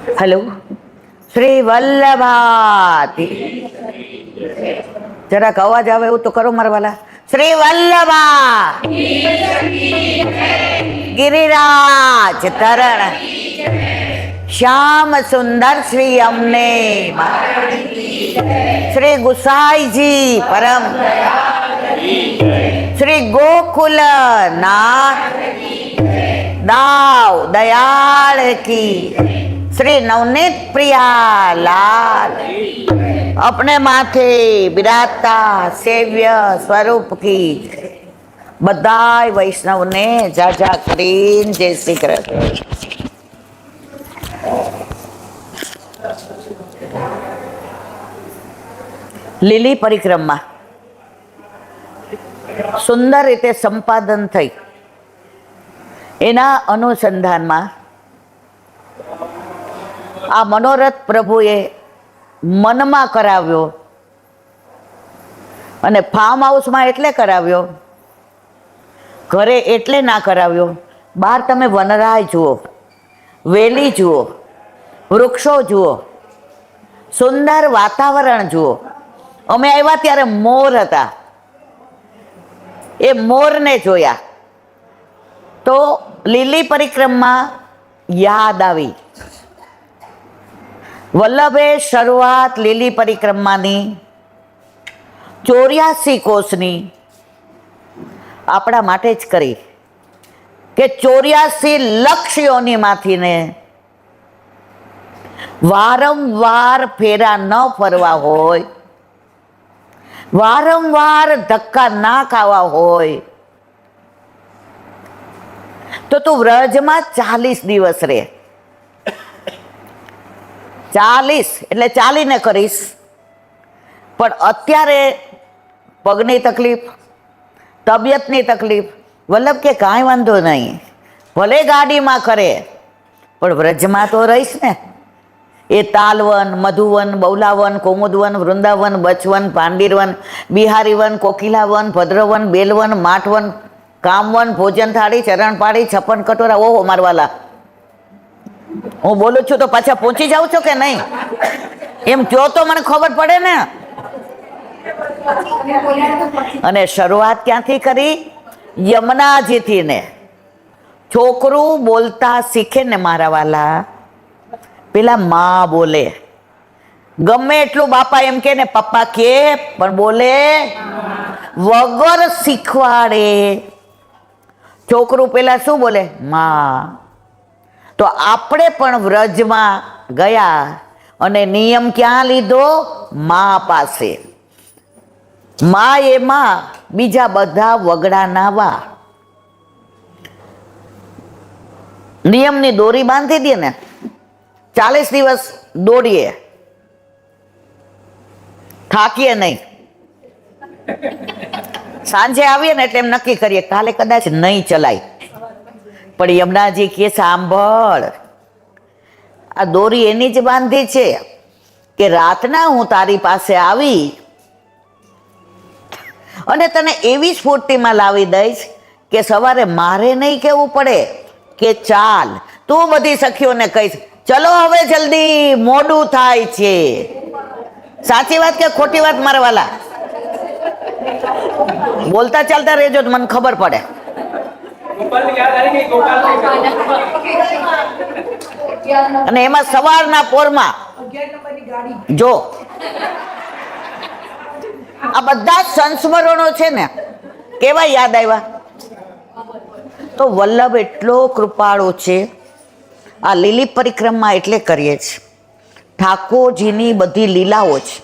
Hello, Shri વલ્લભાતી. જરાક અવાજ આવે એવું તો કરો મારા વાલા. શ્રી વલ્લભા ગિરિરાજ તરણ શ્યામ સુંદર શ્રી અમને શ્રી ગુસાઈજી પરમ શ્રી ગોકુલ નાથ દાવ દયાળ કી શ્રી નવનીત પ્રિયા લાલ अपने माथे बिराजता सेव्य स्वरूप की बधाई वैष्णव ने जाजा કરીને જય શ્રી કૃષ્ણ. લીલી પરિક્રમા સુંદર રીતે સંપાદન થઈ એના અનુસંધાનમાં આ મનોરથ પ્રભુએ મનમાં કરાવ્યો અને ફાર્મ હાઉસમાં એટલે કરાવ્યો, ઘરે એટલે ના કરાવ્યો. બહાર તમે વનરાય જુઓ, વેલી જુઓ, વૃક્ષો જુઓ, સુંદર વાતાવરણ જુઓ. અમે આવ્યા ત્યારે મોર હતા, એ મોરને જોયા તો લીલી પરિક્રમા યાદ આવી. વલ્લભે શરૂઆત લીલી પરિક્રમાની 84 કોષની આપણા માટે જ કરી કે 84 લક્ષ્યોનીમાંથી ને વારંવાર ફેરા ન ફરવા હોય, વારંવાર ધક્કા ના ખાવા હોય તો તું વ્રજમાં 40 દિવસ રહે. 40 એટલે ચાલીને કરીશ. પણ અત્યારે પગની તકલીફ, તબિયતની તકલીફ, વલ્લભ કે કાંઈ વાંધો નહીં, ભલે ગાડીમાં કરે પણ વ્રજમાં તો રહીશ ને. એ તાલવન, મધુવન, બૌલાવન, કૌમુદવન, વૃંદાવન, બચવન, પાંડીરવન, બિહારીવન, કોકિલાવન, ભદ્રવન, બેલવન, માઠવન, કામવન, ભોજન થાળી, ચરણપાળી, 56 કટોરા. ઓહો મારવાલા, હું બોલું છું તો પાછા પહોંચી જાઉં છો કે નહીં એમ કહો તો મને ખબર પડે ને. અને શરૂઆત ક્યાંથી કરી? યમુનાજીથી. ને છોકરું બોલતા શીખે ને મારા વાલા, પેલા માં બોલે. ગમે એટલું બાપા એમ કે ને પપ્પા કે, પણ બોલે વગર શીખવાડે. છોકરું પેલા શું બોલે? માં. તો આપણે પણ વ્રજમાં ગયા અને નિયમ ક્યાં લીધો? મા પાસે. મા એમાં બીજા બધા વગડાના વા. નિયમની દોરી બાંધી દે ને, 40 દિવસ દોડીએ, થાકીએ નહીં. સાંજે આવીએ ને એટલે એમ નક્કી કરીએ કાલે કદાચ નહીં ચલાય. પણ યમુનાજી કે સાંભળ, આ દોરી એની જ બાંધી છે કે રાતના હું તારી પાસે આવી અને તને એવી સ્ફૂર્તિમાં લાવી દઈશ કે સવારે મારે નહીં કહેવું પડે કે ચાલ, તું બધી સખીઓને કહીશ ચલો હવે જલ્દી મોડું થાય છે. સાચી વાત કે ખોટી વાત મારા વાલા? બોલતા ચાલતા રહેજો, મને ખબર પડે. અને એમાં સવારના પોરમાં જો આ બધા સંસ્મરણો છે ને કેવા યાદ આવ્યા? તો વલ્લભ એટલો કૃપાળુ છે. આ લીલી પરિક્રમા એટલે કરીએ છીએ. ઠાકોરજીની બધી લીલાઓ છે,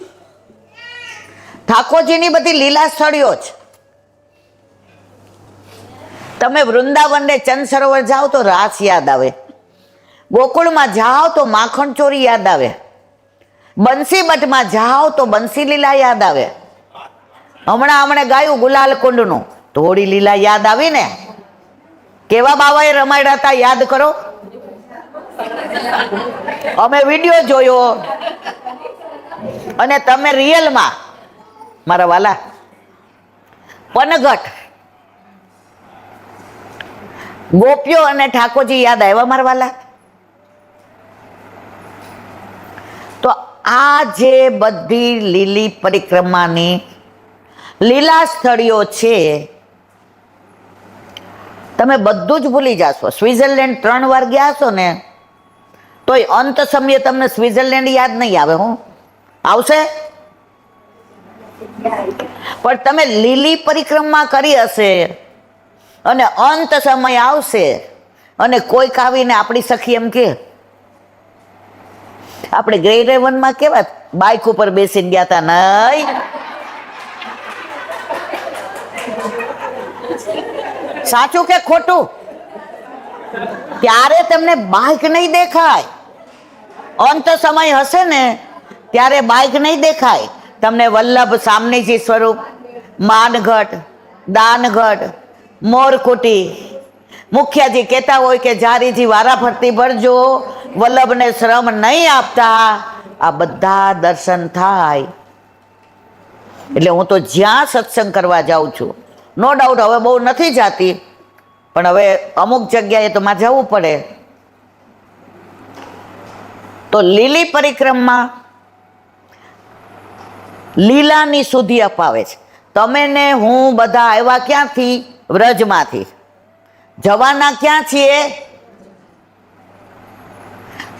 ઠાકોરજીની બધી લીલા સ્થળીઓ છે. તમે વૃંદાવન ને ચંદ સરોવર જાઓ તો રાસ યાદ આવે, ગોકુળમાં જાઓ તો માખણ ચોરી યાદ આવે, બંસી બટમાં જાઓ તો બંસી લીલા યાદ આવે. હમણાં ગાયું ગુલાલ કુંડનું, થોડી લીલા યાદ આવી ને. કેવા બાવાએ રમાડ્યા હતા યાદ કરો. અમે વિડીયો જોયો અને તમે રિયલમાં મારા વાલા પનઘટ ગોપીઓ અને ઠાકોરજી યાદ આવ્યા મારા વાલા? આ જે બધી લીલી પરિક્રમાની લીલા સ્થળીઓ છે, તમે બધું જ ભૂલી જશો. સ્વિટ્ઝરલેન્ડ 3 વાર ગયા છો ને તોય અંત સમયે તમને સ્વિટ્ઝરલેન્ડ યાદ નહીં આવે. હું આવશે? પણ તમે લીલી પરિક્રમા કરી હશે અને અંત સમય આવશે અને કોઈક આવીને આપણી સખી એમ કે આપણે ગ્રે રેવનમાં કેવા બાઇક ઉપર બેસીને ગયા હતા નહીં? સાચું કે ખોટું? ત્યારે તમને બાઇક નહીં દેખાય. અંત સમય હશે ને ત્યારે બાઇક નહીં દેખાય તમને. વલ્લભ સામનેજી સ્વરૂપ, માનગઢ, દાનગઢ, મોરકુટી, મુખિયાજી કહેતા હોય કે જારીજી વારા ફરતી ભરજો, વલ્લભને શ્રમ નહીં આપતા. આ બધા દર્શન થાય. એટલે હું તો જ્યાં સત્સંગ કરવા જાઉં છું, નો ડાઉટ હવે બહુ નથી જાતી, પણ હવે અમુક જગ્યાએ તો મારે જવું પડે. તો લીલી પરિક્રમા લીલાની સુધી અપાવે છે. તમે ને હું બધા આવ્યા ક્યાંથી? વ્રજમાંથી. જવાના ક્યાં છીએ?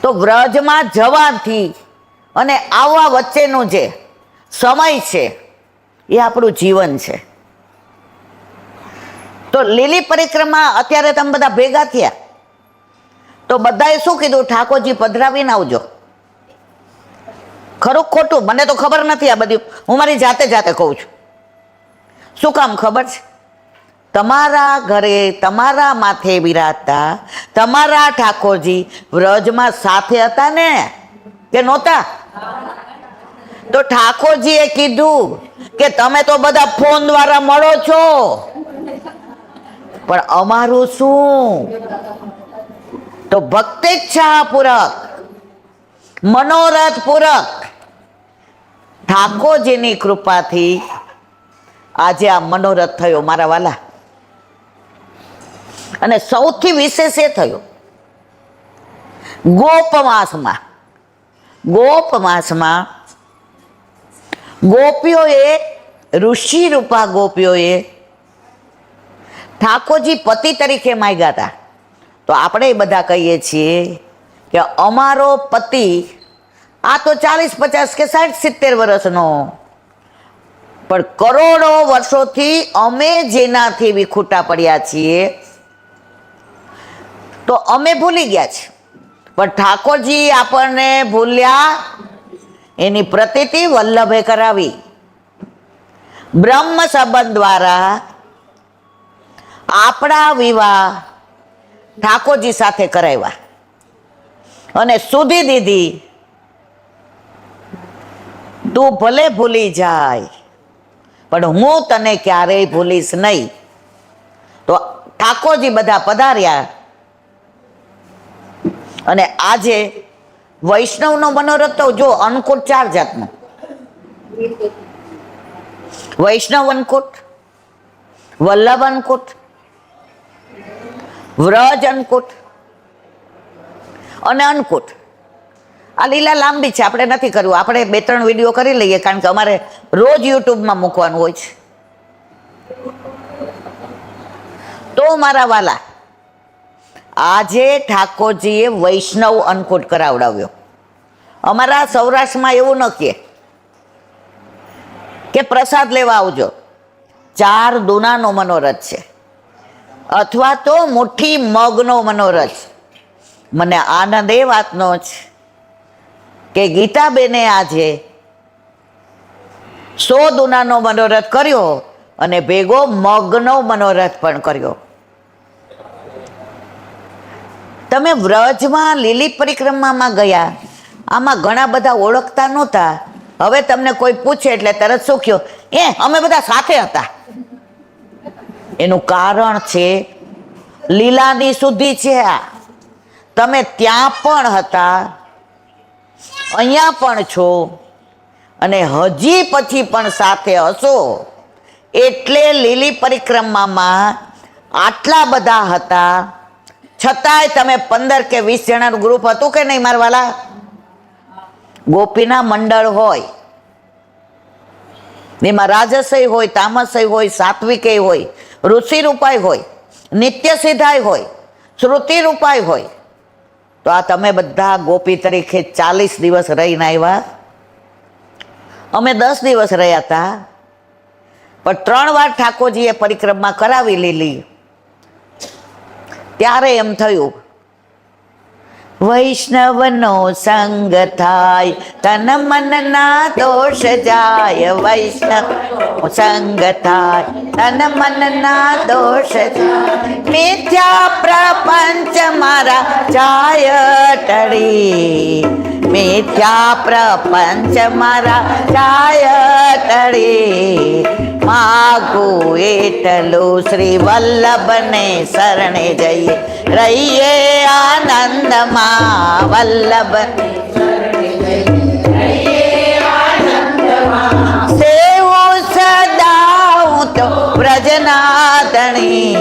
તો વ્રજમાં જવાથી અને આવવા વચ્ચેનું જે સમય છે એ આપણું જીવન છે. તો લીલી પરિક્રમા અત્યારે તમે બધા ભેગા થયા તો બધાએ શું કીધું? ઠાકોરજી પધરાવીને આવજો. ખરું ખોટું મને તો ખબર નથી. આ બધું હું મારી જાતે કહું છું. શું કામ ખબર છે? તમારા ઘરે તમારા માથે બિરાજતા તમારા ઠાકોરજી વ્રજમાં સાથે હતા ને કે નહોતા? તો ઠાકોરજીએ કીધું કે તમે તો બધા ફોન દ્વારા મળો છો, પણ અમારું શું? તો ભક્તિચ્છા પૂરક, મનોરથ પૂરક ઠાકોરજીની કૃપાથી આજે આ મનોરથ થયો મારા વાલા. અને સૌથી વિશેષ એ થયો ગોપમાસમાં ગોપીઓએ, ઋષિ રૂપા ગોપીઓએ ઠાકોરજી પતિ તરીકે માંગ્યા હતા. તો આપણે બધા કહીએ છીએ કે અમારો પતિ આ તો 40, 50 કે 60, 70 વર્ષનો, પણ કરોડો વર્ષોથી અમે જેનાથી વિખૂટા પડ્યા છીએ તો અમે ભૂલી ગયા છીએ, પણ ઠાકોરજી આપણને ભૂલ્યા એની પ્રતીતિ વલ્લભે કરાવી. બ્રહ્મ સંબંધ દ્વારા આપણા વિવાહ ઠાકોરજી સાથે કરાવ્યા અને સુધી દીધી. તું ભલે ભૂલી જાય પણ હું તને ક્યારેય ભૂલીશ નહીં. તો ઠાકોરજી બધા પધાર્યા અને આજે વૈષ્ણવનો મનોરથ તો જો અન્નકૂટ 4 જાતનો. વૈષ્ણવ અન્નકૂટ, વલ્લભ અન્નકૂટ, વ્રજ અન્નકૂટ અને અન્નકૂટ. આ લીલા લાંબી છે, આપણે નથી કરવું. આપણે 2-3 વિડીયો કરી લઈએ કારણ કે અમારે રોજ યુટ્યુબમાં મૂકવાનું હોય છે. તો મારા વાલા, આજે ઠાકોરજીએ વૈષ્ણવ અન્નકૂટ કરાવડાવ્યો. અમારા સૌરાષ્ટ્રમાં એવું ન કે પ્રસાદ લેવા આવજો. 4 દુનાનો મનોરથ છે અથવા તો મુઠ્ઠી મગનો મનોરથ. મને આનંદ એ વાતનો છે કે ગીતાબેને આજે 100 દુનાનો મનોરથ કર્યો અને ભેગો મગનો મનોરથ પણ કર્યો. તમે વ્રજમાં લીલી પરિક્રમામાં ગયા, આમાં ઘણા બધા ઓળખતા નહોતા. હવે તમને કોઈ પૂછે એટલે તરત શું કહ્યું? અમે બધા સાથે હતા. એનું કારણ છે લીલાની શુદ્ધિ છે. આ તમે ત્યાં પણ હતા, અહીંયા પણ છો અને હજી પછી પણ સાથે હશો. એટલે લીલી પરિક્રમામાં આટલા બધા હતા છતાંય તમે 15 કે 20 જણાનું ગ્રુપ હતું કે નહીં મારા વાલા? ગોપીના મંડળ હોય, એમાં રાજસય હોય, તામસય હોય, સાત્વિકેય હોય, ઋષિ રૂપાય હોય, નિત્ય સિદ્ધાય હોય, શ્રુતિ રૂપાય હોય, તો આ તમે બધા ગોપી તરીકે 40 દિવસ રહીને આવ્યા. અમે 10 દિવસ રહ્યા હતા, પણ 3 વાર ઠાકોરજીએ પરિક્રમા કરાવી લીધી. ત્યારે એમ થયું, વૈષ્ણવનો સંગ થાય તન મનના દોષ જાય, વૈષ્ણવ સંગ થાય તન મનના દોષ જાય, મિથ્યા પ્રપંચ મારા જાય ટળી, મિથ્યા પ્રપંચ મારા જાય ટળી, માગું એટલું શ્રી વલ્લભને શરણે જઈએ, રહીએ આનંદમાં વલ્લભ સેવું સદા હું તો વ્રજનાધણી,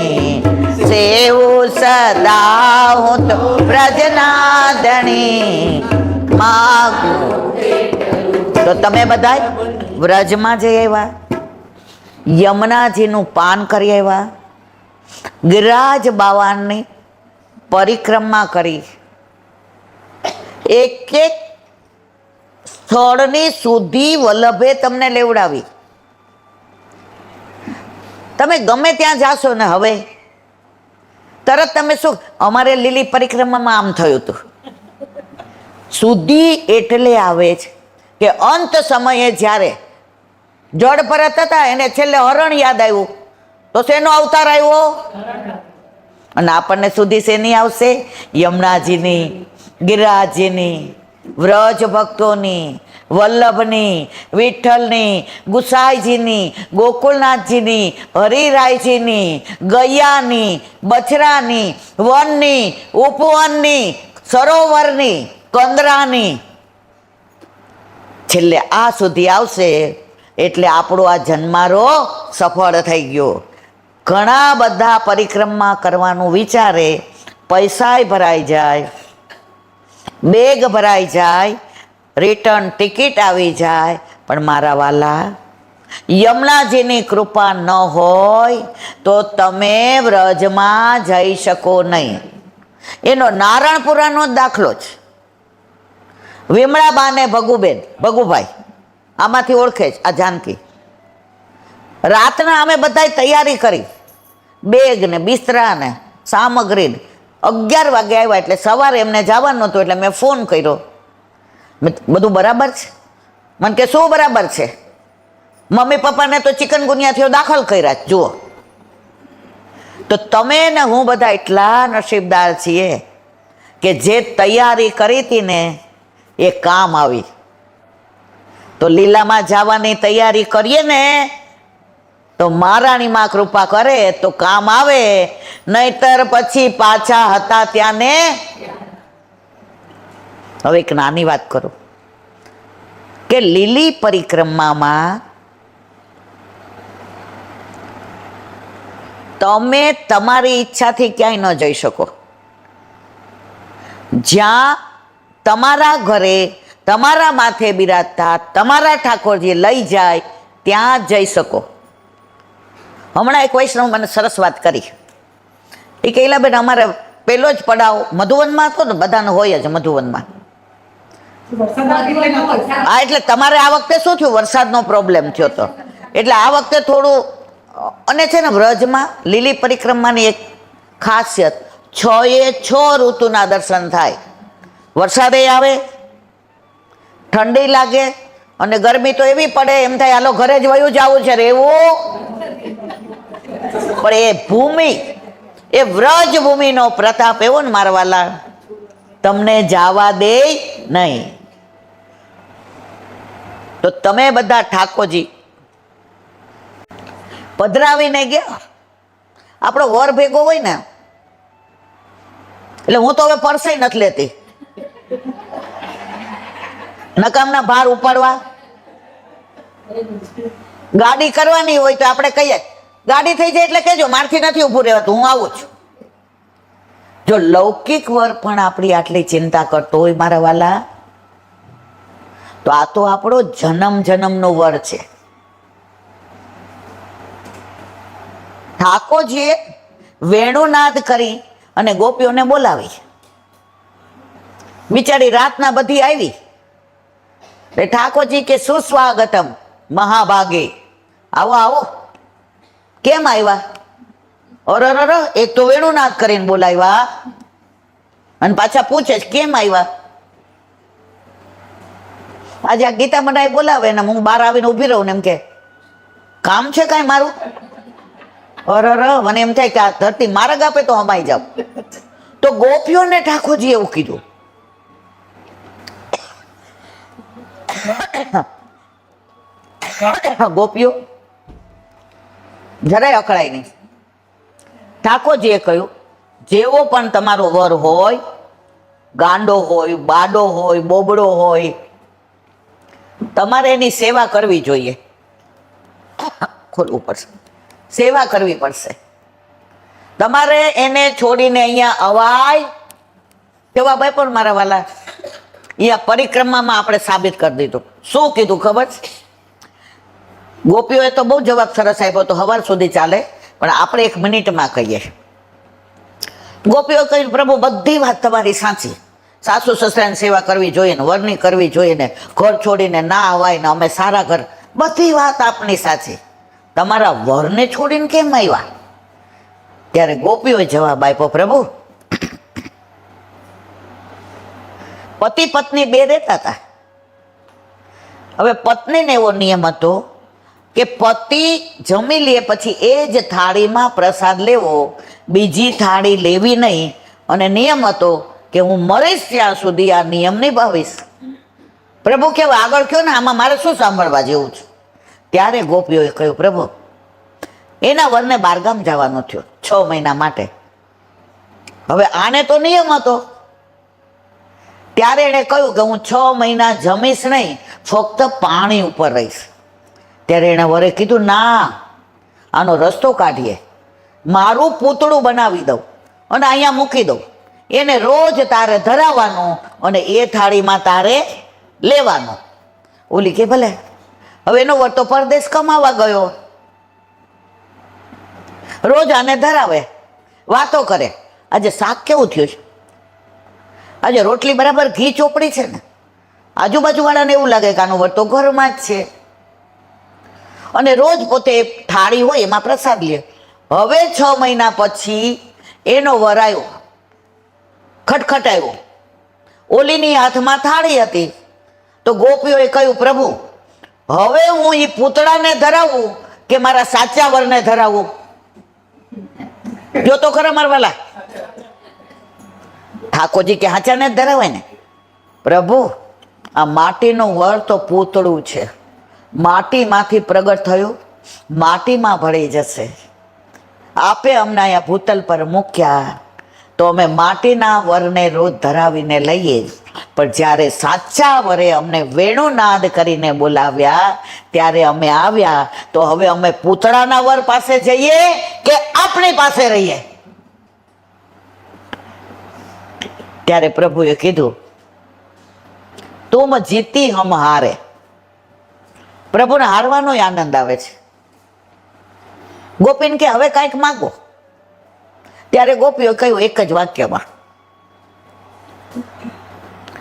સેવું સદા હું તો વ્રજનાધણી, માગું. તો તમે બધા વ્રજમાં જઈ આવ્યા, યમુનાજીનું પાન કરી આવ્યા, ગિરિરાજ બાવાની પરિક્રમા કરી, એક એક સ્થળની સુધી વલ્લભે તમને લેવડાવી. તમે ગમે ત્યાં જાશો ને હવે તરત તમે શું, અમારે લીલી પરિક્રમામાં આમ થયું હતું. સુધી એટલે આવે છે કે અંત સમયે જ્યારે જળ પરત હતા એને છેલ્લે હરણ યાદ આવ્યું, તો શેનો અવતાર આવ્યો? અને આપણને સુધી શેની આવશે? યમુનાજીની, ગિરિરાજજીની, વ્રજ ભક્તોની, વલ્લભની, વિઠ્ઠલની, ગુસાઈજીની, ગોકુળનાથજીની, હરિરાયજીની, ગૈયાની, બછરાની, વનની, ઉપવનની, સરોવરની, કંદરાની, છેલ્લે આ સુધી આવશે. એટલે આપણો આ જન્મારો સફળ થઈ ગયો. ઘણા બધા પરિક્રમા કરવાનું વિચારે, પૈસાય ભરાઈ જાય, બેગ ભરાઈ જાય, રિટર્ન ટિકિટ આવી જાય, પણ મારા વાલા યમુનાજીની કૃપા ન હોય તો તમે વ્રજમાં જઈ શકો નહીં. એનો નારણપુરાનો જ દાખલો છે. વિમળાબા ને ભગુબેન, ભગુભાઈ આમાંથી ઓળખે છે, આ જાનકી. રાતના અમે બધાય તૈયારી કરી, બેગ ને બિસ્તરા ને સામગ્રી. 11 વાગે આવ્યા, એટલે સવારે એમને જવાનું હતું, એટલે મેં ફોન કર્યો, બધું બરાબર છે? મને કે શું બરાબર છે? મમ્મી પપ્પાને તો ચિકનગુનિયાથી દાખલ કર્યા. જુઓ, તો તમે ને હું બધા એટલા નસીબદાર છીએ કે જે તૈયારી કરી હતી ને એ કામ આવી. તો લીલામાં જવાની તૈયારી કરીએ ને તો મહારાણીમાં કૃપા કરે તો કામ આવે, નહીતર પછી પાછા હતા ત્યાં ને. હવે એક નાની વાત કરું કે લીલી પરિક્રમામાં તમે તમારી ઈચ્છાથી ક્યાંય ન જઈ શકો. જ્યાં તમારા ઘરે તમારા માથે બિરાજતા તમારા ઠાકોરજી લઈ જાય ત્યાં જઈ શકો. હમણાં એક વૈષ્ણવ મને સરસ વાત કરી. એ કહેલા બેન અમારે પેલો જ પડાવ મધુવનમાં હતો ને, બધાનો હોય જ મધુવનમાં. હા, એટલે તમારે આ વખતે શું થયું, વરસાદનો પ્રોબ્લેમ થયો હતો, એટલે આ વખતે થોડું. અને છે ને વ્રજમાં લીલી પરિક્રમાની એક ખાસિયત, 6 ઋતુના દર્શન થાય. વરસાદે આવે, ઠંડી લાગે, અને ગરમી તો એવી પડે એમ થાય હાલો ઘરે જ વયું જવું છે રહેવું. પણ એ ભૂમિ, એ વ્રજ ભૂમિનો પ્રતાપ એવો ને મારા વાલા, તમને જવા દે નહીં. તો તમે બધા ઠાકોરજી પધરાવીને ગયા. આપણો વર ભેગો હોય ને, એટલે હું તો હવે પરસાઈ નથી લેતી, નકામના ભાર ઉપાડવા. ગાડી કરવાની હોય તો આપણે કહીએ ગાડી થઈ જાય એટલે કહેજો મારથી નથી ઊભું રહેવાતું, હું આવું છું. જો લૌકિક વર પણ આપણી આટલી ચિંતા કરતો હોય મારા વાલા, તો આ તો આપણો જન્મ જન્મનો વર છે. ઠાકોરજીએ વેણુનાદ કરી અને ગોપીઓને બોલાવી. બિચારી રાતના બધી આવી. ઠાકોરજી કે સુસ્વાગતમ મહાભાગે, આવો આવો. કેમ આવ્યા? અરર, એક તો વેણુનાદ કરીને બોલાવ્યા અને પાછા પૂછે છે કેમ આવ્યા. આજે આ ગીતા મને બોલાવે ને હું બહાર આવીને ઉભી રહું ને એમ કે કામ છે કાંઈ મારું? અરર, મને એમ થાય કે આ ધરતી માર્ગ આપે તો હમાઈ જાવ. તો ગોપીઓને ઠાકોરજી એવું કીધું. ગોપીઓ જરાય અકળાય નહીં. ઠાકોરજીએ કહ્યું જેવો પણ તમારો વર હોય, ગાંડો હોય, બાડો હોય, બોબડો હોય, તમારે એની સેવા કરવી જોઈએ. ખોલવું પડશે, સેવા કરવી પડશે. તમારે એને છોડીને અહીંયા અવાય તેવા ભાઈ પણ મારા વાલા અહીંયા પરિક્રમામાં આપણે સાબિત કરી દીધું. શું કીધું ખબર છે? ગોપીઓએ તો બહુ જવાબ સરસ આપ્યો, તો સવાર સુધી ચાલે, પણ આપણે 1 મિનિટમાં કહીએ. ગોપીઓ કહ્યું પ્રભુ બધી વાત તમારી સાચી, સાસુ સસરાની સેવા કરવી જોઈએ ને, વરની કરવી જોઈએ ને, ઘર છોડીને ના અવાય ને, અમે સારા ઘર, બધી વાત આપની સાચી. તમારા વરને છોડીને કેમ આવ્યા? ત્યારે ગોપીઓએ જવાબ આપ્યો પ્રભુ પતિ પત્ની બે રહેતા હતા. હવે પત્નીને એવો નિયમ હતો કે પતિ જમી લે પછી એ જ થાળીમાં પ્રસાદ લેવો, બીજી થાળી લેવી નહીં. અને નિયમ હતો કે હું મરીશ ત્યાં સુધી આ નિયમ નિભાવીશ. પ્રભુ કેવું આગળ કયો ને, આમાં મારે શું સાંભળવા જેવું છે? ત્યારે ગોપીઓએ કહ્યું પ્રભુ એના વરને બારગામ જવાનું થયું 6 મહિના માટે. હવે આને તો નિયમ હતો. ત્યારે એણે કહ્યું કે હું 6 મહિના જમીશ નહીં, ફક્ત પાણી ઉપર રહીશ. ત્યારે એણે વરે કીધું ના, આનો રસ્તો કાઢીએ, મારું પૂતળું બનાવી દઉં અને અહીંયા મૂકી દઉં, એને રોજ તારે ધરાવવાનું અને એ થાળીમાં તારે લેવાનું. ઓલી કે ભલે. હવે એનો વર તો પરદેશ કમાવા ગયો, રોજ આને ધરાવે, વાતો કરે. આજે શાક કેવું થયું છે? આજે રોટલી બરાબર ઘી ચોપડી છે ને? આજુબાજુ વાળાને એવું લાગે કે આનો વર તો ઘરમાં જ છે. અને રોજ પોતે થાળી હોય એમાં પ્રસાદ લે. હવે 6 મહિના પછી એનો વર આવ્યો, ખટખટાયો. ઓલીની હાથમાં થાળી હતી. તો ગોપીઓએ કહ્યું પ્રભુ હવે હું એ પૂતળાને ધરાવું કે મારા સાચા વરને ધરાવું? જો તો ખરા મારવાલા. ઠાકોરજી કે હાચાને જ ધરાવાય ને. પ્રભુ આ માટીનો વર તો પૂતળું છે, માટીમાંથી પ્રગટ થયું, માટીમાં ભળી જશે. આપે અમને અહીંયા ભૂતલ પર મૂક્યા તો અમે માટીના વરને રોજ ધરાવીને લઈએ, પણ જ્યારે સાચા વરે અમને વેણુનાદ કરીને બોલાવ્યા ત્યારે અમે આવ્યા. તો હવે અમે પૂતળાના વર પાસે જઈએ કે આપણી પાસે રહીએ? ત્યારે પ્રભુએ કીધું તુમ જીતી હમ હારે. પ્રભુને હારવાનો આનંદ આવે છે. ગોપીને કે હવે કાંઈક માગો. ત્યારે ગોપીઓ કહ્યું એક જ વાક્યમાં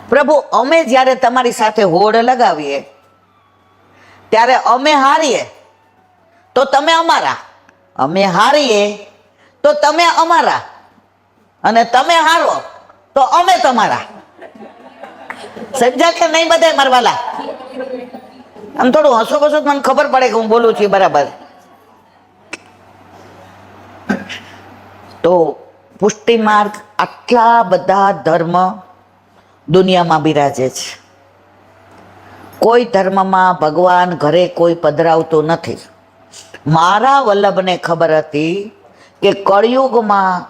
પ્રભુ અમે જ્યારે તમારી સાથે હોડ લગાવીએ ત્યારે અમે હારીએ તો તમે અમારા, અમે હારીએ તો તમે અમારા, અને તમે હારો તો અમે તમારા. સમજ્યા કે નહીં બધા મારવાલા? આમ થોડું હસો બસો મને ખબર પડે કે હું બોલું છું બરાબર. તો પુષ્ટિ માર્ગ આટલા બધા ધર્મ દુનિયામાં બિરાજે છે. કોઈ ધર્મમાં ભગવાન ઘરે કોઈ પધરાવતો નથી. મારા વલ્લભને ખબર હતી કે કળિયુગમાં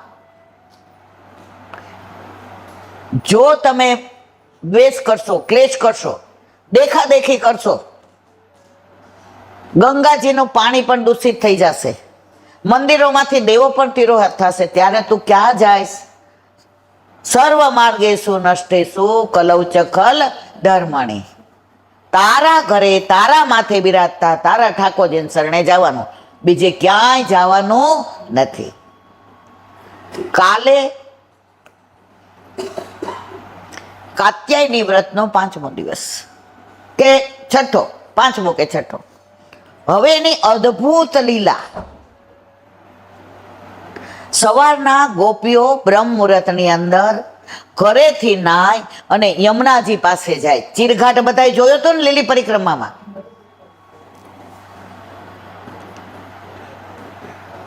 જો તમે દ્વેષ કરશો, ક્લેશ કરશો, દેખાદેખી કરશો, ગંગાજીનું પાણી પણ દૂષિત થઈ જશે, મંદિરોમાંથી દેવો પણ તિરોહિત થશે. ત્યારે તું ક્યાં જાય? સર્વ માર્ગેશુ નષ્ટેશુ કલૌ ચ ખલ ધર્મણી. તારા ઘરે તારા માથે બિરાજતા તારા ઠાકોરજીને શરણે જવાનું, બીજે ક્યાંય જવાનું નથી. કાલે કાત્યાયની વ્રતનો 5મો દિવસ કે છઠ્ઠો, 5મો કે છઠ્ઠો. હવે એની અદ્ભુત લીલા. સવારના ગોપીઓ બ્રહ્મ મુહૂર્તની અંદર ઘરેથી નાય અને યમુનાજી પાસે જાય. ચીરઘાટ બધાએ જોયો તો ને લીલી પરિક્રમામાં.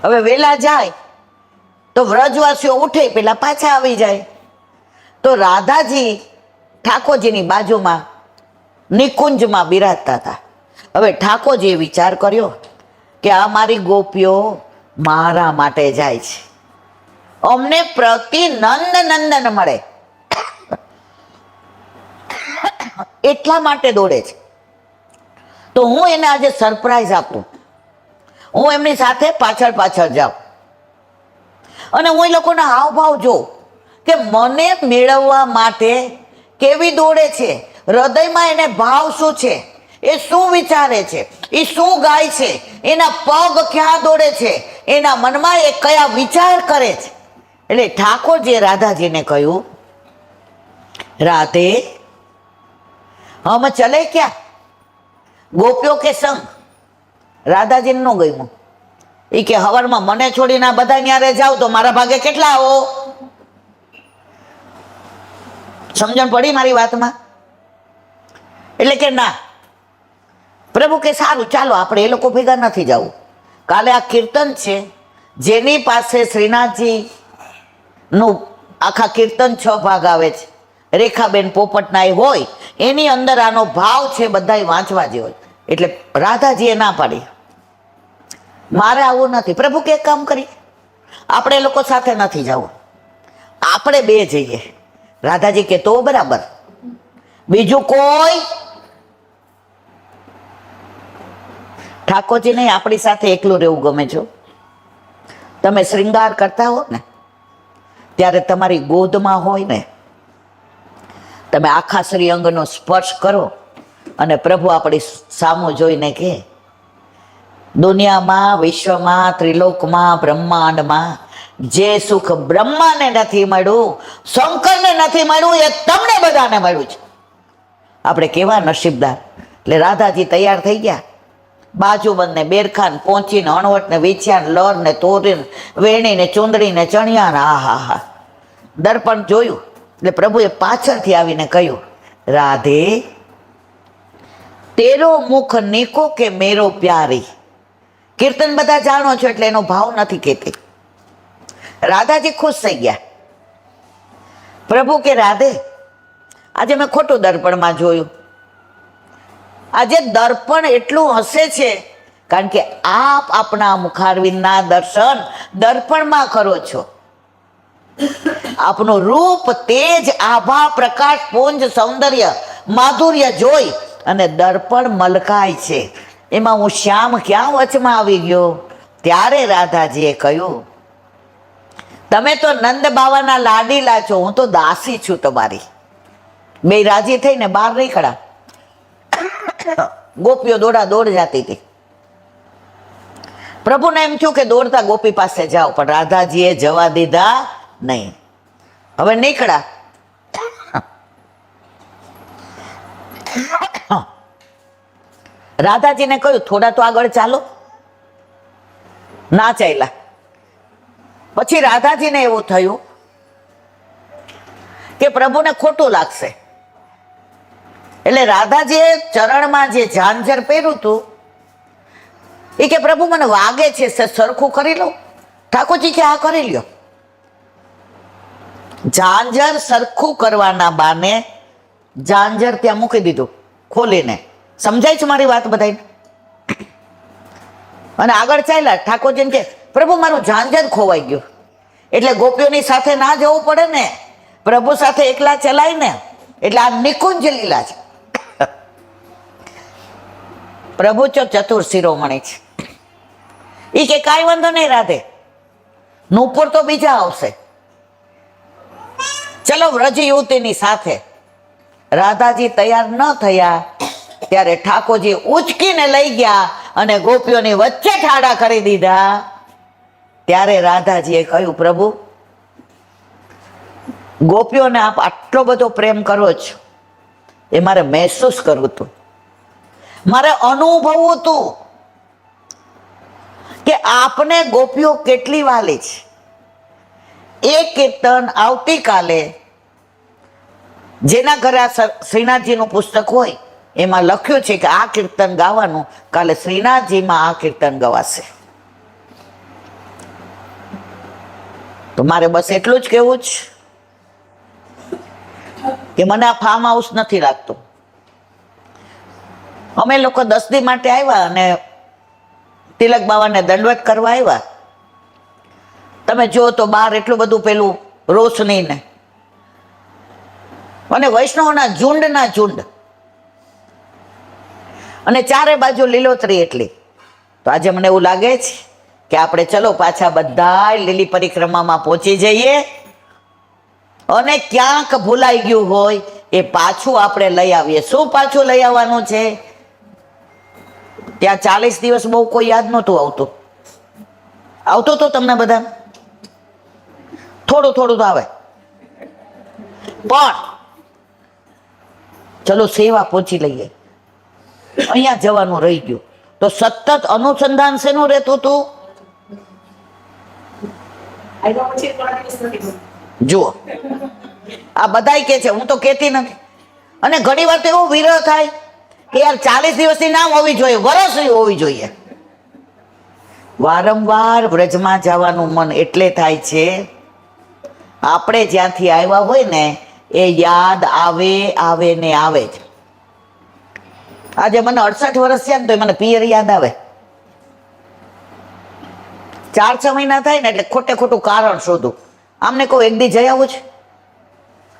હવે વેલા જાય તો વ્રજવાસીઓ ઉઠે પેલા પાછા આવી જાય. તો રાધાજી ઠાકોરજીની બાજુમાં નિકુંજમાં બિરાજતા હતા. હવે ઠાકોરજીએ વિચાર કર્યો કે આ મારી ગોપીઓ મારા માટે જાય છે, અમને પ્રતિ નંદન મળે એટલા માટે દોડે છે, તો હું એને આજે સરપ્રાઈઝ આપું. હું એમની સાથે પાછળ પાછળ જાઉં અને હું એ લોકોના હાવભાવ જોઉં કે મને મેળવવા માટે કેવી દોડે છે, હૃદયમાં એને ભાવ શું છે, એ શું વિચારે છે, એ શું ગાય છે, એના પગ ક્યાં દોડે છે, એના મનમાં એ કયા વિચાર કરે છે. એટલે ઠાકોરજીએ રાધાજીને કહ્યું, રાધે હમ ચલે ક્યાં, ગોપ્યો કે સંગ. રાધાજીને ન ગયું. એ કે હવારમાં મને છોડીને આ બધા ન્યારે જાવ તો મારા ભાગે કેટલા આવો. સમજણ પડી મારી વાતમાં? એટલે કે ના. પ્રભુ કે સારું ચાલો આપણે એ લોકો ભેગા નથી જવું. કાલે આ કીર્તન છે, જેની પાસે શ્રીનાથજી નું આખા કીર્તન 6 ભાગ આવે છે, રેખાબેન પોપટના એ હોય, એની અંદર આનો ભાવ છે, બધા વાંચવા જેવો. એટલે રાધાજીએ ના પાડી, મારે આવું નથી. પ્રભુ કે એક કામ કરી, આપણે એ લોકો સાથે નથી જવું, આપણે 2 જઈએ. રાધાજી કે તો બરાબર, બીજું કોઈ. ઠાકોરજી નહીં, આપણી સાથે એકલું રહેવું ગમે છો. તમે શ્રૃંગાર કરતા હો ને ત્યારે તમારી ગોદમાં હોય ને, તમે આખા શ્રીઅંગનો સ્પર્શ કરો અને પ્રભુ આપણી સામું જોઈને કે દુનિયામાં, વિશ્વમાં, ત્રિલોકમાં, બ્રહ્માંડમાં જે સુખ બ્રહ્માને નથી મળ્યું, શંકરને નથી મળ્યું, એ તમને બધાને મળ્યું છે. આપણે કેવા નસીબદાર. એટલે રાધાજી તૈયાર થઈ ગયા. બાજુબંધને બેરખાન પહોંચીને અણવટ ને વિછ્યા ને લર ને તોરીને વેણી ને ચૂંદડી ને ચણિયા ને હા. દર્પણ જોયું એટલે પ્રભુએ પાછળથી આવીને કહ્યું, રાધે તેરો મુખ નીકો કે મેરો પ્યારી. કીર્તન બધા જાણો છો એટલે એનો ભાવ નથી કહેતી. રાધાજી ખુશ થઈ ગયા. પ્રભુ કે રાધે આજે મેં ખોટું દર્પણમાં જોયું. આજે દર્પણ એટલું હસે છે કારણ કે આપ આપણા મુખારવિંદના દર્શન દર્પણમાં કરો છો. આપનું રૂપ, તેજ, આભા, પ્રકાશ, પુંજ, સૌંદર્ય, માધુર્ય જોઈ અને દર્પણ મલકાય છે. એમાં હું શ્યામ ક્યાં વચમાં આવી ગયો? ત્યારે રાધાજીએ કહ્યું, તમે તો નંદ બાવાના લાડીલા છો, હું તો દાસી છું તમારી. 2 રાજી થઈને બહાર નીકળ્યા. ગોપીઓ દોડા દોડ જતી હતી. પ્રભુને એમ થયું કે દોડતા ગોપી પાસે જાઓ, પણ રાધાજીએ જવા દીધા નહીં. હવે નીકળ્યા. રાધાજીને કહ્યું થોડા તો આગળ ચાલો. ના ચાલ્યા. પછી રાધાજીને એવું થયું કે પ્રભુને ખોટું લાગશે, એટલે રાધાજીએ ચરણમાં જે ઝાંઝર પહેર્યું હતું એ કે પ્રભુ મને વાગે છે, સરખું કરી લો. ઠાકોરજી કે આ કરી લ્યો. ઝાંઝર સરખું કરવાના બાને ઝાંઝર ત્યાં મૂકી દીધું ખોલીને. સમજાય છે મારી વાત બધાને? અને આગળ ચાલ્યા. ઠાકોરજીને કે પ્રભુ મારું ઝાંઝર ખોવાઈ ગયું. એટલે ગોપીઓની સાથે ના જવું પડે ને, પ્રભુ સાથે એકલા ચલાય ને, એટલે આ નિકુંજ લીલા છે. પ્રભુ ચતુર શિરોમણી છે. એ કે કાંઈ વાંધો નહીં રાધે, નુપુર તો બીજા આવશે, ચલો વ્રજ યુવતીની સાથે. રાધાજી તૈયાર ન થયા ત્યારે ઠાકોરજી ઉચકીને લઈ ગયા અને ગોપીઓની વચ્ચે ઠાડા કરી દીધા. ત્યારે રાધાજીએ કહ્યું, પ્રભુ, ગોપીઓને આપ આટલો બધો પ્રેમ કરો છો, એ મારે મહેસૂસ કરવું હતું, મારે અનુભવવું હતું કે આપને ગોપીઓ કેટલી વાલી છે. એ કીર્તન આવતીકાલે જેના ઘરે આ શ્રીનાથજીનું પુસ્તક હોય એમાં લખ્યું છે કે આ કીર્તન ગાવાનું, કાલે શ્રીનાથજીમાં આ કીર્તન ગવાશે. તો મારે બસ એટલું જ કહેવું છે કે મને આ ફાર્મ હાઉસ નથી લાગતું. અમે લોકો 10 દી માટે આવ્યા અને તિલક બાવાને દંડવત કરવા આવ્યા. તમે જો તો બહાર એટલું બધું પેલું રોશની ને અને વૈષ્ણવના ઝુંડના ઝુંડ અને ચારે બાજુ લીલોતરી એટલી. તો આજે મને એવું લાગે છે કે આપણે ચલો પાછા બધા લીલી પરિક્રમામાં પહોંચી જઈએ અને ક્યાંક ભૂલાઈ ગયું હોય એ પાછું આપણે લઈ આવીએ. શું પાછું લઈ આવવાનું છે? ત્યાં 40 દિવસ બહુ કોઈ યાદ નહોતું આવતું. આવતું તો તમને બધા થોડું થોડું તો આવે, પણ ચલો સેવા પહોંચી લઈએ. અહીંયા જવાનું રહી ગયું તો સતત અનુસંધાન શેનું રહેતું હતું? જુઓ, આ બધાય કે છે, હું તો કહેતી નથી. અને ઘણી વાર તો એવો વિરહ થાય કે યાર 40 દિવસની ના હોવી જોઈએ, વર્ષની હોવી જોઈએ. વારંવાર વ્રજમાં જવાનું મન એટલે થાય છે આપણે જ્યાંથી આવ્યા હોય ને એ યાદ આવે આવે ને આવે જ. આજે મને 68 વર્ષ થયા ને તો મને પિયર યાદ આવે. 4-6 મહિના થાય ને એટલે ખોટે ખોટું કારણ શોધું. આમને કહું એક દી જઈ આવું છે,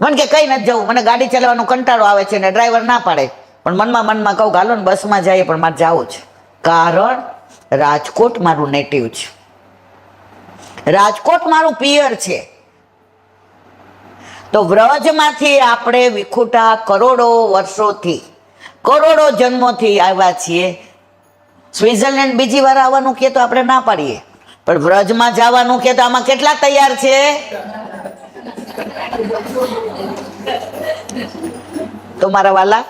મને કે કઈ નથી જવું, મને ગાડી ચલાવવાનો કંટાળો આવે છે ને ડ્રાઈવર ના પાડે, પણ મનમાં કહું હાલો ને બસમાં જઈએ, પણ મારે જવું છે. કારણ રાજકોટ મારું નેટિવ છે, રાજકોટ મારું પિયર છે. તો વ્રજમાંથી આપણે વિખુટા કરોડો વર્ષોથી, કરોડો જન્મોથી આવ્યા છીએ. સ્વિટ્ઝરલેન્ડ બીજી વાર આવવાનું કે તો આપણે ના પાડીએ, પણ વ્રજમાં જવાનું કે તો આમાં કેટલા તૈયાર છે? તો મારા વાલા,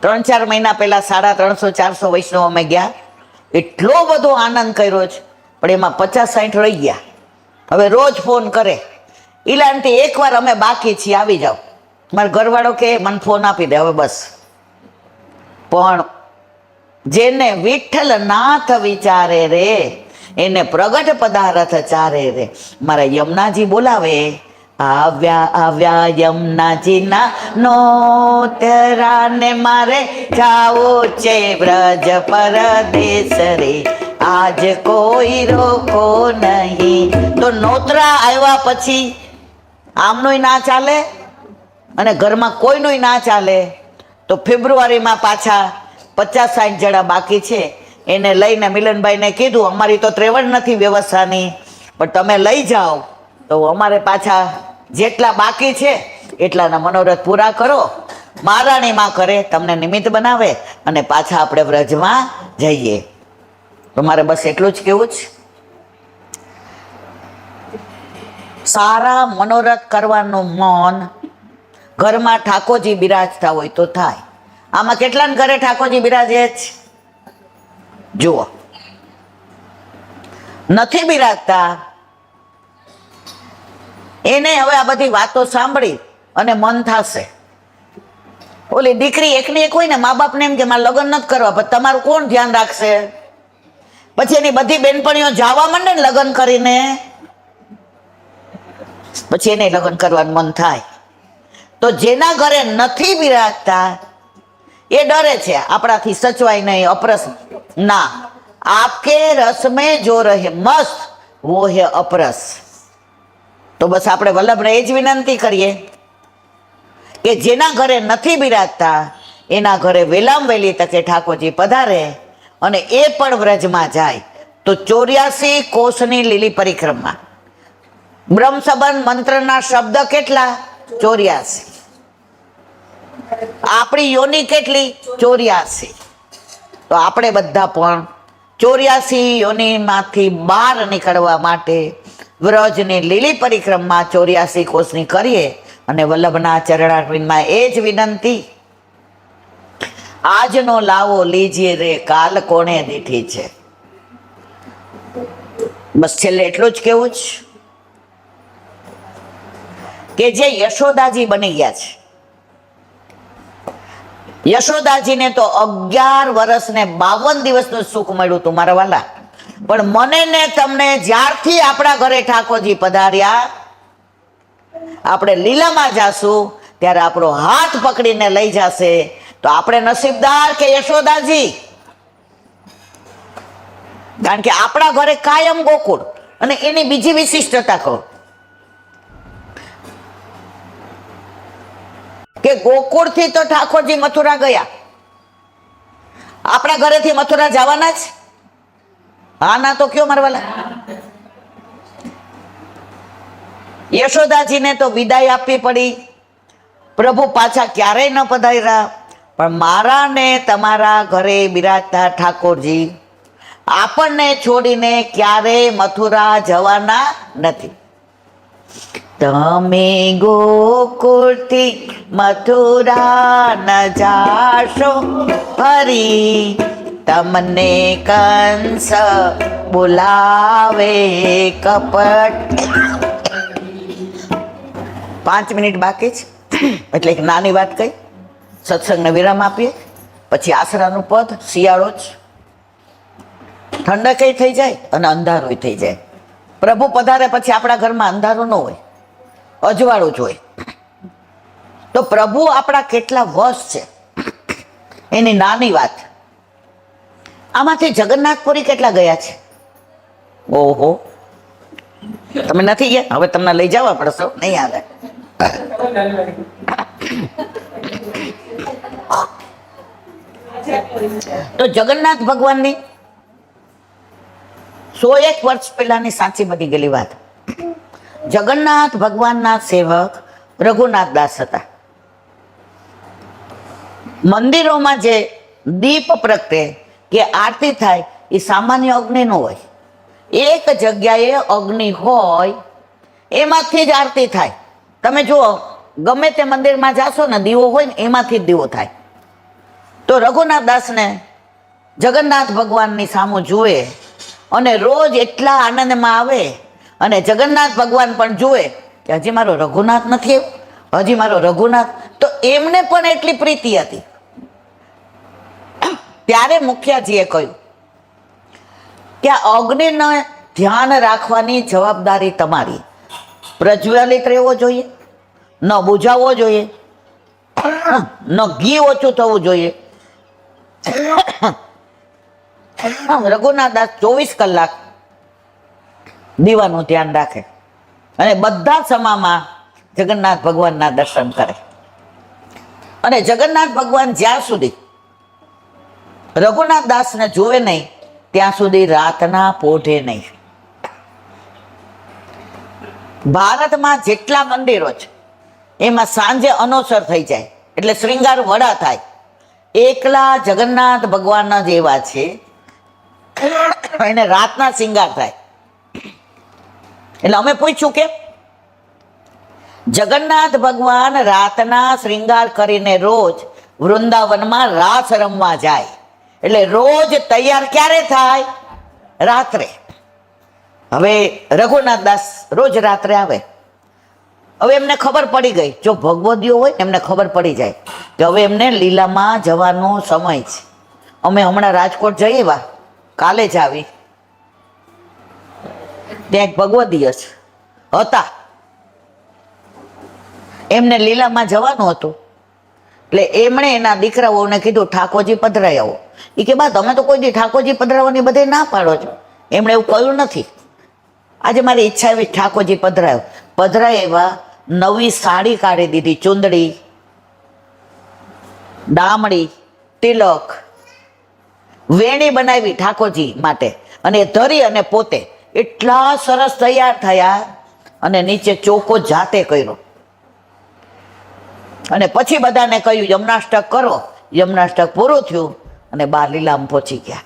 3-4 મહિના પહેલા 350-400 વૈષ્ણવ અમે ગયા. એટલો બધો આનંદ કર્યો છે, પણ એમાં 50-60 રહી ગયા. હવે રોજ ફોન કરે, ઈલાનથી એકવાર અમે બાકી છીએ, આવી જાઓ. મારો ઘરવાળો કે મને ફોન આપી દે હવે બસ. પણ જેને વિઠ્ઠલ નાથ વિચારે રે એને પ્રગટ પદાર્થ ચારે રે. મારા યમુનાજી બોલાવે, આવ્યા આવ્યા યમુનાજીના નોતરાને મારે જાવો છે વ્રજ પરદેશ રે, આજ કોઈ રોકો નહીં. તો નોતરા આવ્યા પછી આમનોય ના ચાલે અને ઘરમાં કોઈનોય ના ચાલે. તો ફેબ્રુઆરીમાં પાછા 50-60 જણા બાકી છે. એને લઈને મિલનભાઈને કીધું અમારી તો ત્રેવડ નથી વ્યવસ્થાની, પણ તમે લઈ જાઓ તો અમારે પાછા જેટલા બાકી છે એટલાના મનોરથ પૂરા કરો. મહારાણીમાં કરે, તમને નિમિત્ત બનાવે અને પાછા આપણે વ્રજમાં જઈએ. તો મારે બસ એટલું જ કહેવું છે, સારા મનોરથ કરવાનું મન ઘરમાં ઠાકોરજી બિરાજતા હોય તો થાય. આમાં કેટલાને ઘરે ઠાકોરજી બિરાજે છે? જુઓ, નથી બિરાજતા એને હવે આ બધી વાતો સાંભળી અને મન થશે. ઓલી દીકરી એકની એક હોય ને, મા બાપને એમ કે મારે લગ્ન નથી કરવા, પણ તમારું કોણ ધ્યાન રાખશે? પછી એની બધી બેનપણીઓ જવા માંડે ને લગ્ન કરીને, પછી એને લગ્ન કરવાનું મન થાય. તો જેના ઘરે નથી બિરાજતા એ ડરે છે આપણાથી સચવાય નહીં, અપરસ ના. આપકે રસ में जो रहे मस्त वो है अपरस. તો બસ આપણે વલ્લભને એ જ વિનંતી કરીએ કે જેના ઘરે નથી બિરાજતા એના ઘરે વહેલામાં વહેલી તકે ઠાકોરજી પધારે અને એ પણ વ્રજમાં જાય. તો 84 કોષની લીલી પરિક્રમા, બ્રહ્મસબંધ મંત્રના શબ્દ કેટલા? 84. આપણી યોની કેટલી? 84. તો આપણે બધા પણ 84 યોનીમાંથી બહાર નીકળવા માટે વ્રજની લીલી પરિક્રમા 84 કોષની કરીએ. અને વલ્લભના ચરણારવિંદમાં એ જ વિનંતી, આજનો લાવો લીજીએ રે, કાલ કોણે દીઠી છે. બસ છેલ્લે એટલું જ કેવું છે કે જે યશોદાજી બની ગયા છે, યશોદાજીને તો 11 વર્ષ ને 52 દિવસનું સુખ મળ્યું હતું મારા વાલા. પણ મને ને તમને જ્યારથી આપણા ઘરે ઠાકોરજી પધાર્યા, આપણે લીલામાં જાશું ત્યારે આપણો હાથ પકડીને લઈ જશે. તો આપણે નસીબદાર કે યશોદાજી? કારણ કે આપણા ઘરે કાયમ ગોકુળ. અને એની બીજી વિશિષ્ટતા કહો કે ગોકુળથી તો ઠાકોરજી મથુરા ગયા, આપણા ઘરેથી મથુરા જવાના જ? હા ના તો કયો મારા વાલા. યશોદાજીને તો વિદાય આપવી પડી, પ્રભુ પાછા ક્યારેય ન પધાર્યા. પણ મારા ને તમારા ઘરે બિરાજતા ઠાકોરજી આપણને છોડીને ક્યારેય મથુરા જવાના નથી. તમે ગોકુળથી મથુરા ન જાશો હરી, તમને કંસ બોલાવે કપટ. 5 મિનિટ બાકી છે એટલે એક નાની વાત કહી, સત્સંગને વિરામ આપીએ. પછી આશરાનું પદ. શિયાળો જ, ઠંડક થઈ જાય અને અંધારું થઈ જાય. પ્રભુ પધારે પછી આપણા ઘરમાં અંધારું ન હોય, અજવાળું જ હોય. તો પ્રભુ આપણા કેટલા વશ છે એની નાની વાત. આમાંથી જગન્નાથપુરી કેટલા ગયા છે? ઓહો, તમે નથી ગયા? હવે તમને લઈ જવા પડશે, નહીં આવે. તો જગન્નાથ ભગવાનની 101 વર્ષ પહેલાની સાચી બની ગયેલી વાત. જગન્નાથ ભગવાનના સેવક રઘુનાથ દાસ હતા. મંદિરોમાં જે દીપ પ્રગટે કે આરતી થાય એ સામાન્ય અગ્નિ ન હોય. એક જગ્યાએ અગ્નિ હોય એમાંથી જ આરતી થાય. તમે જુઓ, ગમે તે મંદિરમાં જાશો ને, દીવો હોય ને એમાંથી જ દીવો થાય. તો રઘુનાથ દાસને જગન્નાથ ભગવાનની સામું જુએ અને રોજ એટલા આનંદમાં આવે. અને જગન્નાથ ભગવાન પણ જુએ કે હજી મારો રઘુનાથ નથી આવ્યો, હજી મારો રઘુનાથ. તો એમને પણ એટલી પ્રીતિ હતી. ત્યારે મુખિયાજીએ કહ્યું કે આ અગ્નિને ધ્યાન રાખવાની જવાબદારી તમારી. પ્રજ્વલિત રહેવો જોઈએ, ન બુઝાવવો જોઈએ, ન ઘી ઓછું થવું જોઈએ. રઘુનાથ દાસ 24 કલાક દીવાનું ધ્યાન રાખે અને બધા સમામાં જગન્નાથ ભગવાનના દર્શન કરે. અને જગન્નાથ ભગવાન જ્યાં સુધી રઘુનાથ દાસને જુએ નહીં ત્યાં સુધી રાતના પોઢે નહીં. ભારતમાં જેટલા મંદિરો છે એમાં સાંજે અનોસર થઈ જાય એટલે શ્રૃંગાર વડા થાય. એકલા જગન્નાથ ભગવાન જ એવા છે, એને રાતના શૃંગાર થાય. એટલે અમે પૂછ્યું કે જગન્નાથ ભગવાન રાતના શ્રૃંગાર કરીને રોજ વૃંદાવનમાં રાસ રમવા જાય, એટલે રોજ તૈયાર ક્યારે થાય? રાત્રે. હવે રઘુનાથ દાસ રોજ રાત્રે આવે. હવે એમને ખબર પડી ગઈ, જો ભગવદીઓ હોય એમને ખબર પડી જાય કે હવે એમને લીલામાં જવાનો સમય છે. અમે હમણાં રાજકોટ જઈએ વા, કાલે જ આવી, ત્યાં એક ભગવદીય હતા, એમને લીલામાં જવાનું હતું. એટલે એમણે એના દીકરાઓને કીધું ઠાકોરજી પધરાઈ આવો. એ કે બા તમે તો કોઈ દી ઠાકોરજી પધરાવવાની બધે ના પાડો છો. એમણે એવું કહ્યું નથી. આજે મારી ઈચ્છા એવી ઠાકોરજી પધરાયો. પધરાય એવા નવી સાડી કાઢી દીધી, ચુંદડી, ડામડી, તિલક, વેણી બનાવી ઠાકોરજી માટે અને ધરી અને પોતે એટલા સરસ તૈયાર થયા અને નીચે ચોકો જાતે કર્યો. અને પછી બધાને કહ્યું યમનાષ્ટક કરો. યમનાષ્ટક પૂરું થયું અને બાર લીલામ પહોંચી ગયા.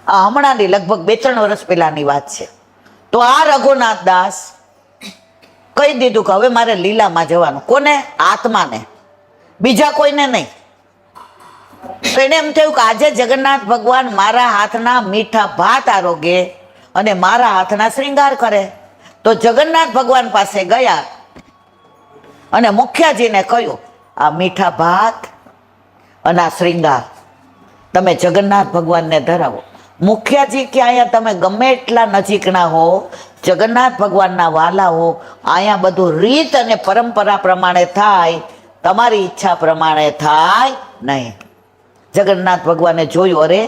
આ હમણાંની લગભગ 2-3 વર્ષ પહેલાની વાત છે. તો આ રઘુનાથ દાસ કહી દીધું કે હવે મારે લીલામાં જવાનું. કોને? આત્માને, બીજા કોઈને નહીં. તો એને એમ થયું કે આજે જગન્નાથ ભગવાન મારા હાથના મીઠા ભાત આરોગે અને મારા હાથના શ્રૃંગાર કરે. તો જગન્નાથ ભગવાન પાસે ગયા અને મુખિયાજીને કહ્યું આ મીઠા ભાત અને આ શ્રૃંગાર તમે જગન્નાથ ભગવાનને ધરાવો. મુખિયાજી કે અહીંયા તમે ગમે એટલા નજીકના હો, જગન્નાથ ભગવાનના વાલા હો, અહીંયા બધું રીત અને પરંપરા પ્રમાણે થાય, તમારી ઈચ્છા પ્રમાણે થાય નહીં. જગન્નાથ ભગવાને જોયું, અરે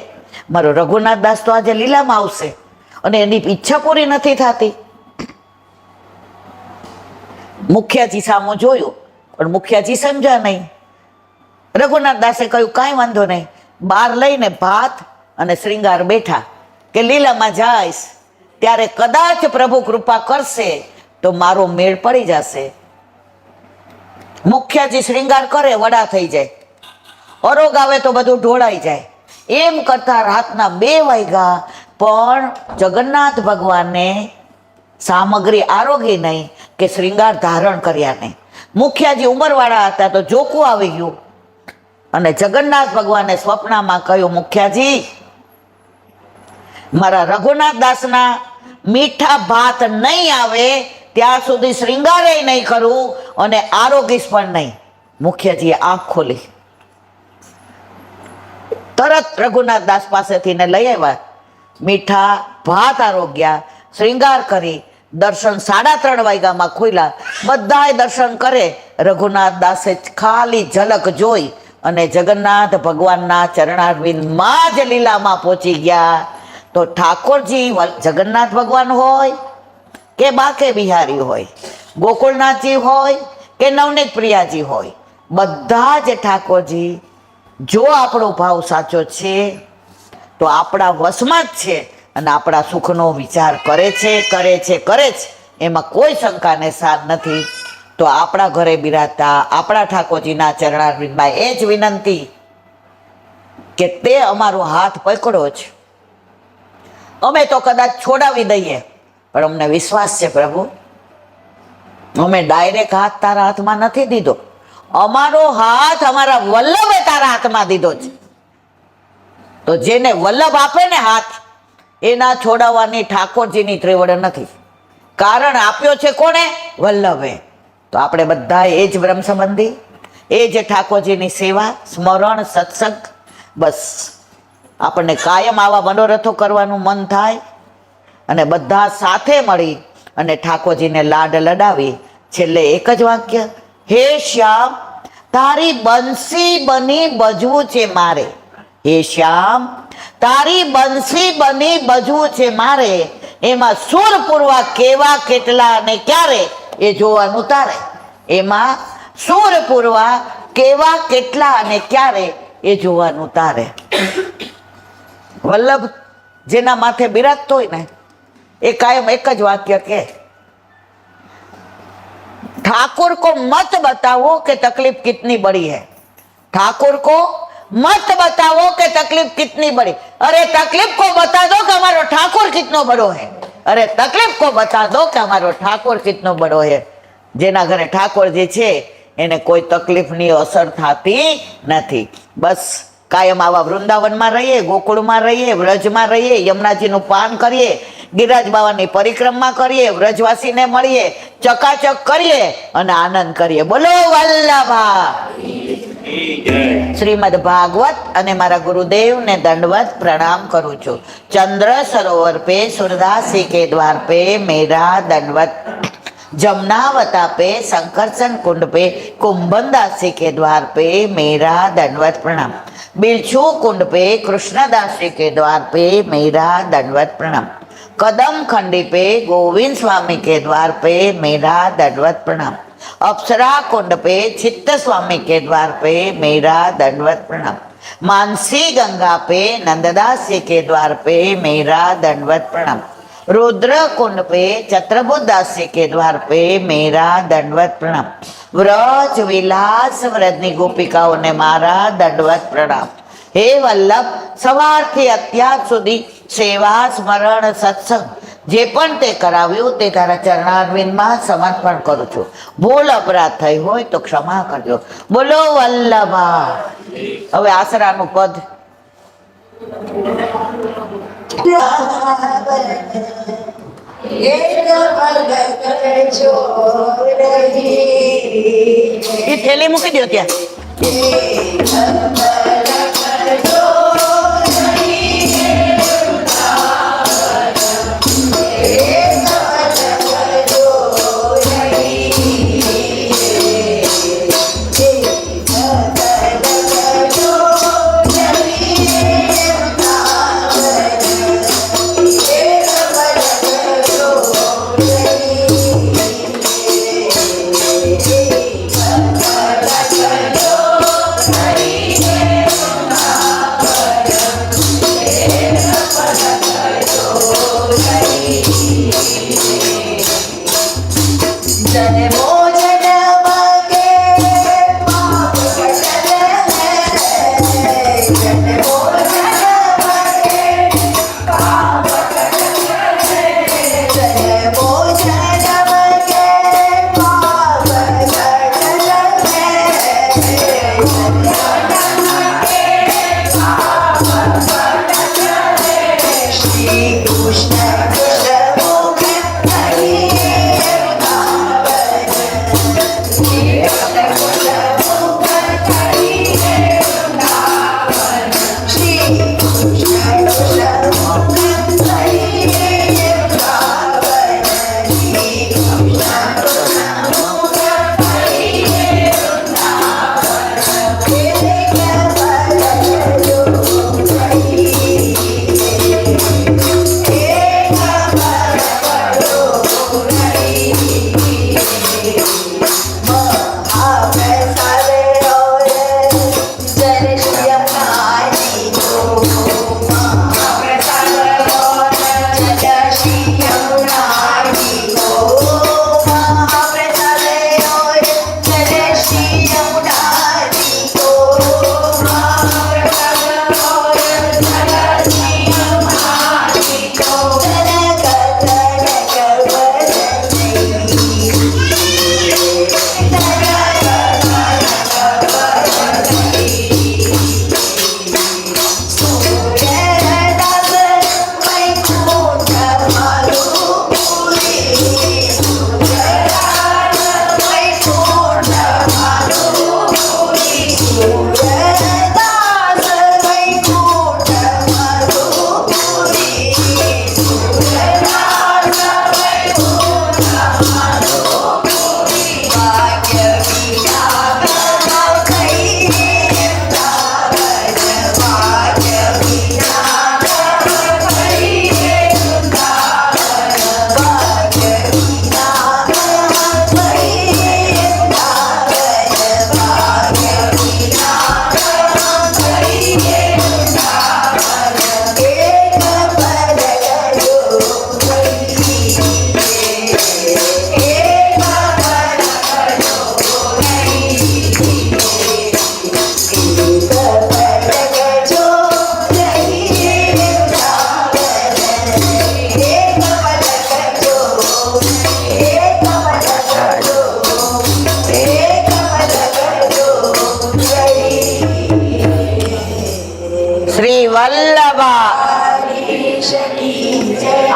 મારો રઘુનાથ દાસ તો આજે લીલામાં આવશે અને એની ઈચ્છા પૂરી નથી થતી. મુખિયાજી સામું જોયું પણ મુખિયાજી સમજ્યા નહીં. રઘુનાથ દાસે કહ્યું કાંઈ વાંધો નહીં. બહાર લઈને ભાત અને શ્રૃંગાર બેઠા કે લીલામાં જાઈશ ત્યારે કદાચ પ્રભુ કૃપા કરશે તો મારો મેળ પડી જશે. મુખિયાજી શ્રૃંગાર કરે, વડા થઈ જાય, અરોગ આવે તો બધું ઢોળાઈ જાય. એમ કરતા રાતના 2 વાગ્યા પણ જગન્નાથ ભગવાનને સામગ્રી આરોગી નહીં કે શ્રૃંગાર ધારણ કર્યા નહીં. મુખિયાજી ઉંમરવાળા હતા તો જોકું આવી ગયું અને જગન્નાથ ભગવાને સ્વપ્નમાં કહ્યું, મુખિયાજી મારા રઘુનાથ દાસના મીઠા ભાત નહીં આવે ત્યાં સુધી શ્રૃંગારે નહીં કરું અને આરોગીશ પણ નહીં. મુખિયાજીએ આંખ ખોલી, તરત રઘુનાથ દાસ પાસેથી ને લઈ આવ્યા. મીઠા ભાત આરોગ્યા, શ્રૃંગાર કરી, દર્શન 3:30 વાગ્યામાં ખોલ્યા. બધાએ દર્શન કરે. રઘુનાથ દાસે ખાલી ઝલક જોઈ અને જગન્નાથ ભગવાનના ચરણારવિંદમાં જ લીલામાં પહોંચી ગયા. તો ઠાકોરજી જગન્નાથ ભગવાન હોય કે બાકે બિહારી હોય, ગોકુળનાથજી હોય કે નવનીત પ્રિયાજી હોય, બધા જ ઠાકોરજી જો આપણો ભાવ સાચો છે તો આપણા વશમાં જ છે અને આપણા સુખનો વિચાર કરે છે. એમાં કોઈ શંકાને સાર નથી. તો આપણા ઘરે બિરાજતા આપણા ઠાકોરજીના ચરણારવિંદમાં એ જ વિનંતી કે તે અમારો હાથ પકડો છે. અમે તો કદાચ છોડાવી દઈએ પણ અમને વિશ્વાસ છે પ્રભુ, અમે ડાયરેક્ટ હાથ તારા હાથમાં નથી દીધો, અમારો હાથ અમારા વલ્લભે તારા હાથમાં દીધો છે. તો જેને વલ્લભ આપે ને હાથ, એના છોડાવવાની ઠાકોરજીની ત્રેવડ નથી. કારણ આપ્યો છે કોણે? વલ્લભે. તો આપણે બધા એ જ બ્રહ્મ સંબંધી, એ જ ઠાકોરજીની સેવા, સ્મરણ, સત્સંગ, બસ આપણને કાયમ આવા મનોરથો કરવાનું મન થાય અને બધા સાથે મળી અને ઠાકોરજીને લાડ લડાવી. છેલ્લે એક જ વાક્ય, હે શ્યામ તારી બંસી બની બજવું છે મારે. હે શ્યામ તારી બંસી બની બજવું છે મારે. એમાં સુર પૂરવા કેવા, કેટલા અને ક્યારે એ જોવાનું તારે. એમાં સુર પૂરવા કેવા, કેટલા અને ક્યારે એ જોવાનું તારે. વલ્લભ જેના માથે બિરાજતો હોય ને એ કાયમ એક જ વાક્ય કે, ठाकुर को मत बताओ कि तकलीफ कितनी बड़ी है. ठाकुर को मत बताओ कि तकलीफ कितनी बड़ी. अरे तकलीफ को बता दो कि हमारो ठाकुर कितनो बड़ो है. अरे तकलीफ को बता दो कि हमारो ठाकुर कितनो बड़ो है. જેના ઘરે ઠાકોરજી છે એને કોઈ તકલીફની અસર થતી નથી. બસ કાયમ આવા વૃંદાવનમાં રહીએ, ગોકુળમાં રહીએ, વ્રજમાં રહીએ, યમુનાજીનું પાન કરીએ, ગિરિરાજ બાવાની પરિક્રમા કરીએ, વ્રજવાસીને મળીએ, ચકાચક કરીએ અને આનંદ કરીએ. બોલો વલ્લભા. શ્રીમદ ભાગવત અને મારા ગુરુદેવને દંડવત પ્રણામ કરું છું. ચંદ્ર સરોવર પે સુરદાસી કે દ્વાર પે મેરા દંડવત. जमुनावता पे संकर्षण कुंड पे कुंभनदासी के द्वार पे मेरा दंडवत प्रणाम. बिलछू कुंड पे कृष्णदासी के द्वार पे मेरा दंडवत प्रणाम. कदम खंडी पे गोविंद स्वामी के द्वार पे मेरा दंडवत प्रणाम. अप्सरा कुंड पे चित्त स्वामी के द्वार पे मेरा दंडवत प्रणाम. मानसी गंगा पे नंददासी के द्वार पे मेरा दंडवत प्रणाम. रुद्र कुंड पे छत्रबुद्ध दासी के द्वार पे मेरा दंडवत प्रणाम। व्रज विलास व्रजनी गोपिकाओं ने मारा दंडवत प्रणाम। हे वल्लभ, સવારથી અત્યાર સુધી સેવા સ્મરણ સત્સંગ જે પણ તે કરાવ્યું તે તારા ચરણારવિંદમાં સમર્પણ કરું છું. ભૂલ અપરાધ થઈ હોય તો ક્ષમા કરજો. બોલો વલ્લભા. હવે આસરાનું પદ. એ થેલી મૂકી દો ત્યાં.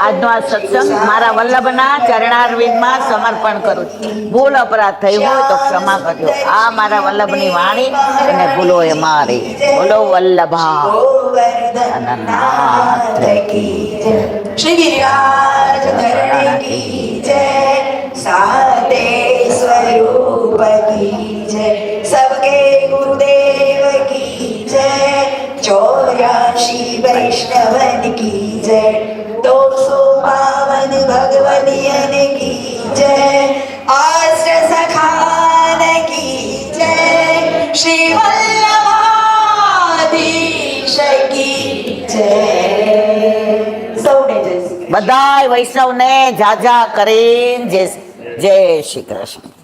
આજનો આ સત્સંગ મારા વલ્લભના ચરણારવિંદમાં સમર્પણ કરું છું. ભૂલ અપરાધ થઈ હોય તો ક્ષમા કરજો. આ મારા વલ્લભની વાણી અને ભૂલો એ મારી. બોલો વલ્લભા નાથ કી જય. શ્રી ગિરિરાજ ધરણી કી જય. સાતે સ્વરૂપ કી જય. સબકે ગુરુદેવ કી જય. 84 વૈષ્ણવન કી જય. 252 ભગવદીયન કી જય. આશ્ર સખાન કી જય. શ્રી વલ્લભાધીશ કી જય. સૌને જય શ્રી કૃષ્ણ. બધાય વૈષ્ણવને જાજા કરીને જય શ્રી કૃષ્ણ.